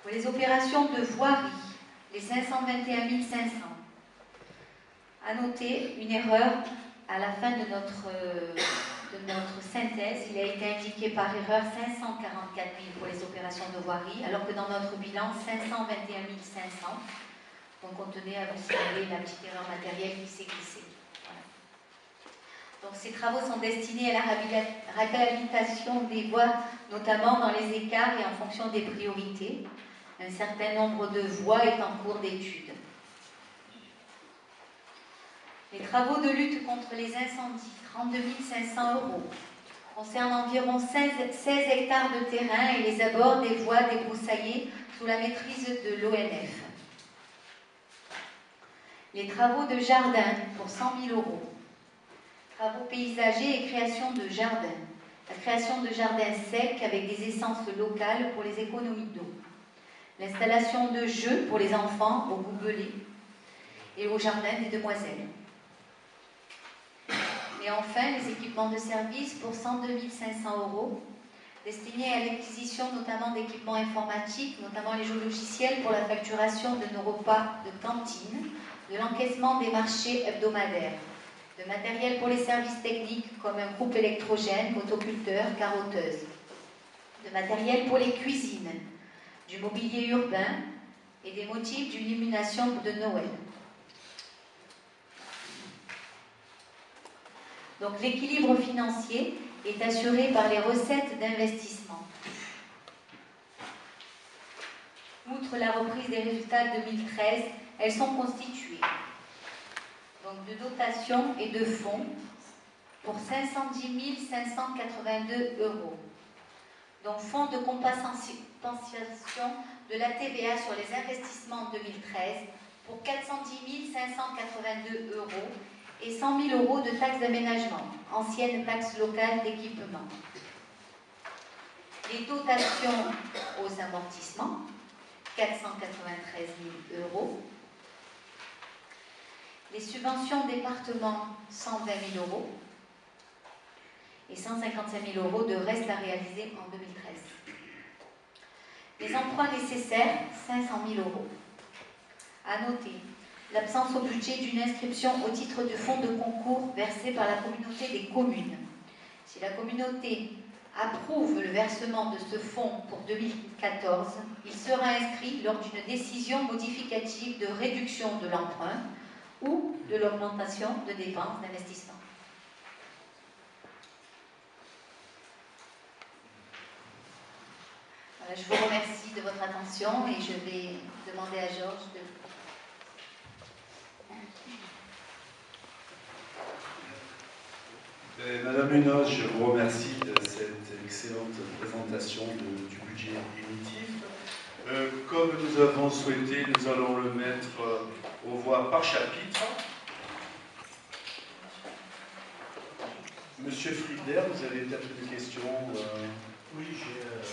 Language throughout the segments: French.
Pour les opérations de voirie, les 521 500. À noter une erreur à la fin de notre synthèse. Il a été indiqué par erreur 544 000 pour les opérations de voirie, alors que dans notre bilan, 521 500. Donc on tenait à vous signaler la petite erreur matérielle qui s'est glissée. Voilà. Donc ces travaux sont destinés à la réhabilitation des voies, notamment dans les écarts et en fonction des priorités. Un certain nombre de voies est en cours d'étude. Les travaux de lutte contre les incendies, 32 500 €, concernent environ 16 hectares de terrain et les abords des voies débroussaillées sous la maîtrise de l'ONF. Les travaux de jardin pour 100 000 €. Travaux paysagers et création de jardins. La création de jardins secs avec des essences locales pour les économies d'eau. L'installation de jeux pour les enfants au Goubelé et au jardin des Demoiselles. Et enfin, les équipements de service pour 102 500 € destinés à l'acquisition notamment d'équipements informatiques, notamment les jeux logiciels pour la facturation de nos repas de cantine, de l'encaissement des marchés hebdomadaires, de matériel pour les services techniques comme un groupe électrogène, motoculteur, carotteuse, de matériel pour les cuisines, du mobilier urbain et des motifs d'illumination de Noël. Donc l'équilibre financier est assuré par les recettes d'investissement. Outre la reprise des résultats 2013, elles sont constituées donc, de dotations et de fonds pour 510 582 €. Donc fonds de compensation de la TVA sur les investissements 2013 pour 410 582 € et 100 000 € de taxes d'aménagement, ancienne taxe locale d'équipement. Les dotations aux amortissements, 493 000 €. Les subventions département, 120 000 € et 155 000 € de reste à réaliser en 2013. Les emprunts nécessaires, 500 000 €. À noter l'absence au budget d'une inscription au titre du fonds de concours versé par la communauté des communes. Si la communauté approuve le versement de ce fonds pour 2014, il sera inscrit lors d'une décision modificative de réduction de l'emprunt ou de l'augmentation de dépenses d'investissement. Voilà, je vous remercie de votre attention et je vais demander à Georges de... Madame Munoz, je vous remercie de cette excellente présentation du budget définitif. Comme nous avons souhaité, nous allons le mettre aux voix par chapitre. Monsieur Frieder, vous avez peut-être une question Oui, j'ai un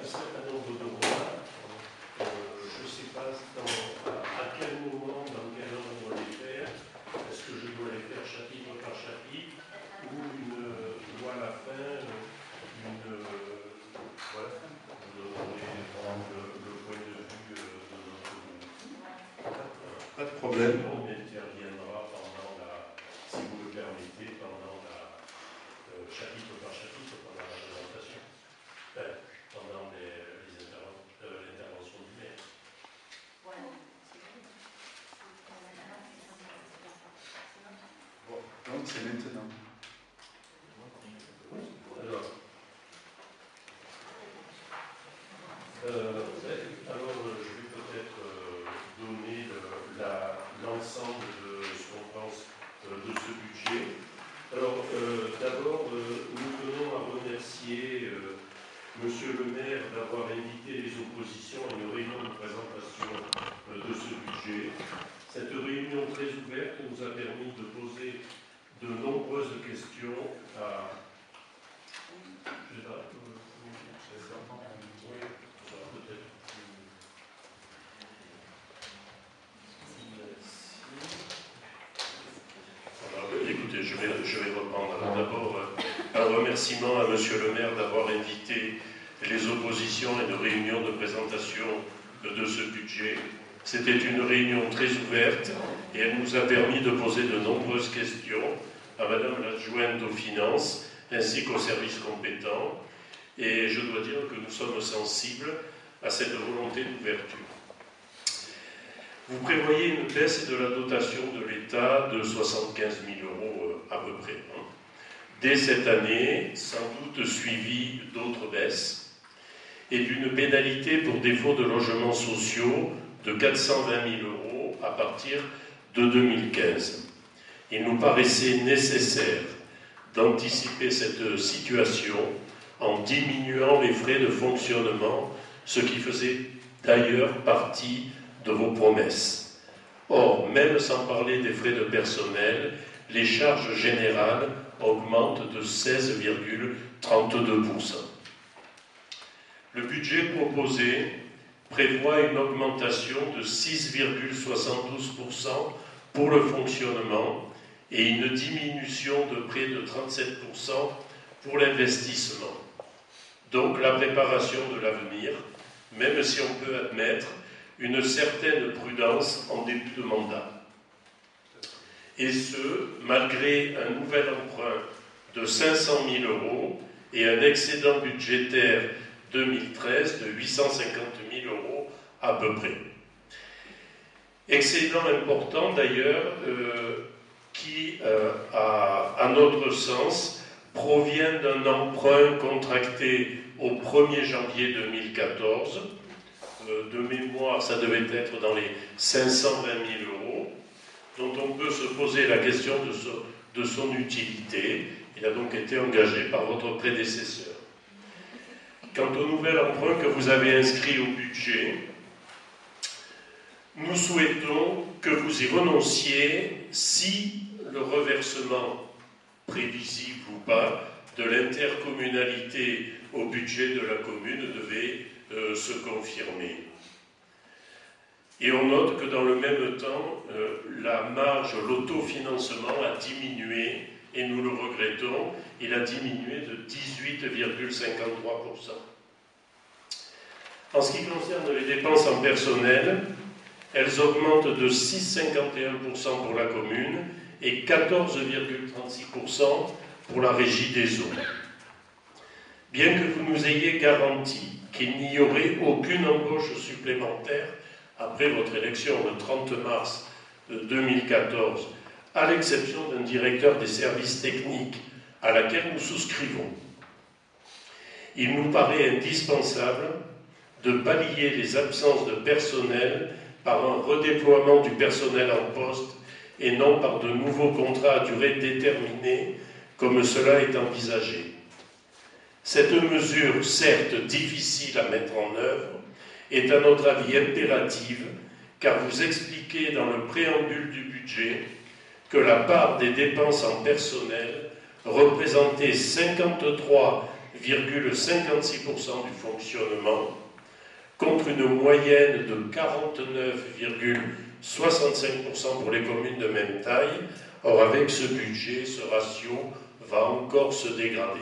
certain nombre de voix. Je ne sais pas à quel moment, dans quel ordre les faire. Est-ce que je dois les faire chapitre par chapitre ou à la fin, voilà, vous donnerez le point de vue de notre groupe. Pas de problème. On interviendra si vous le permettez, pendant chapitre par chapitre, pendant la présentation, pendant l'intervention du maire. Voilà. Bon, donc c'est maintenant. Alors, je vais peut-être donner l'ensemble de ce qu'on pense de ce budget. Alors, d'abord, nous tenons à remercier Monsieur le maire d'avoir invité les oppositions à une réunion de présentation de ce budget. Cette réunion très ouverte nous a permis de poser de nombreuses questions à... Je sais pas, oui, peut-être. Alors, écoutez, je vais reprendre. D'abord, un remerciement à Monsieur le maire d'avoir invité les oppositions et de réunions de présentation de ce budget. C'était une réunion très ouverte et elle nous a permis de poser de nombreuses questions à Madame l'adjointe aux finances ainsi qu'aux services compétents. Et je dois dire que nous sommes sensibles à cette volonté d'ouverture. Vous prévoyez une baisse de la dotation de l'État de 75 000 € à peu près. Dès cette année, sans doute suivie d'autres baisses, et d'une pénalité pour défaut de logements sociaux de 420 000 € à partir de 2015. Il nous paraissait nécessaire d'anticiper cette situation en diminuant les frais de fonctionnement, ce qui faisait d'ailleurs partie de vos promesses. Or, même sans parler des frais de personnel, les charges générales augmentent de 16,32%. Le budget proposé prévoit une augmentation de 6,72% pour le fonctionnement et une diminution de près de 37% pour l'investissement. Donc la préparation de l'avenir, même si on peut admettre une certaine prudence en début de mandat. Et ce, malgré un nouvel emprunt de 500 000 € et un excédent budgétaire 2013 de 850 000 € à peu près. Excédent important d'ailleurs qui, à notre sens, provient d'un emprunt contracté au 1er janvier 2014. De mémoire, ça devait être dans les 520 000 €, dont on peut se poser la question de son utilité. Il a donc été engagé par votre prédécesseur. Quant au nouvel emprunt que vous avez inscrit au budget, nous souhaitons que vous y renonciez si le reversement, prévisible ou pas, de l'intercommunalité au budget de la commune devait se confirmer. Et on note que dans le même temps, la marge, l'autofinancement a diminué, et nous le regrettons, il a diminué de 18,53%. En ce qui concerne les dépenses en personnel, elles augmentent de 6,51% pour la commune et 14,36% pour la régie des eaux. Bien que vous nous ayez garanti qu'il n'y aurait aucune embauche supplémentaire après votre élection le 30 mars 2014, à l'exception d'un directeur des services techniques à laquelle nous souscrivons, il nous paraît indispensable de pallier les absences de personnel par un redéploiement du personnel en poste et non par de nouveaux contrats à durée déterminée comme cela est envisagé. Cette mesure, certes difficile à mettre en œuvre, est à notre avis impérative car vous expliquez dans le préambule du budget que la part des dépenses en personnel représentait 53,56% du fonctionnement contre une moyenne de 49,65% pour les communes de même taille. Or, avec ce budget, ce ratio va encore se dégrader.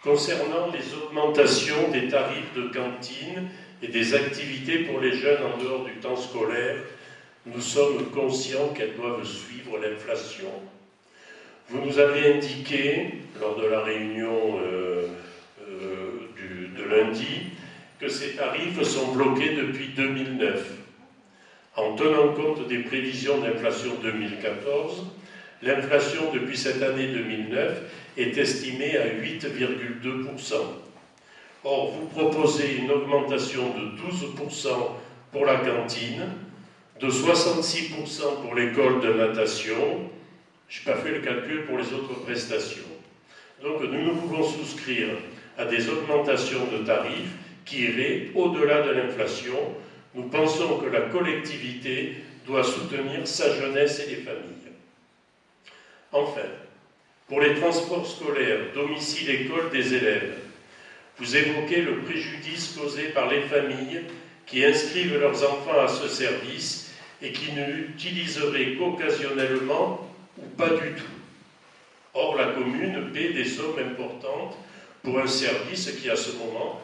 Concernant les augmentations des tarifs de cantine et des activités pour les jeunes en dehors du temps scolaire, nous sommes conscients qu'elles doivent suivre l'inflation. Vous nous avez indiqué, lors de la réunion de lundi, que ces tarifs sont bloqués depuis 2009. En tenant compte des prévisions d'inflation 2014, l'inflation depuis cette année 2009 est estimée à 8,2%. Or, vous proposez une augmentation de 12% pour la cantine, de 66% pour l'école de natation. Je n'ai pas fait le calcul pour les autres prestations. Donc, nous ne pouvons souscrire à des augmentations de tarifs qui iraient au-delà de l'inflation. Nous pensons que la collectivité doit soutenir sa jeunesse et les familles. Enfin, pour les transports scolaires, domicile, école des élèves, vous évoquez le préjudice causé par les familles qui inscrivent leurs enfants à ce service et qui ne l'utiliseraient qu'occasionnellement ou pas du tout. Or, la commune paie des sommes importantes pour un service qui, à ce moment,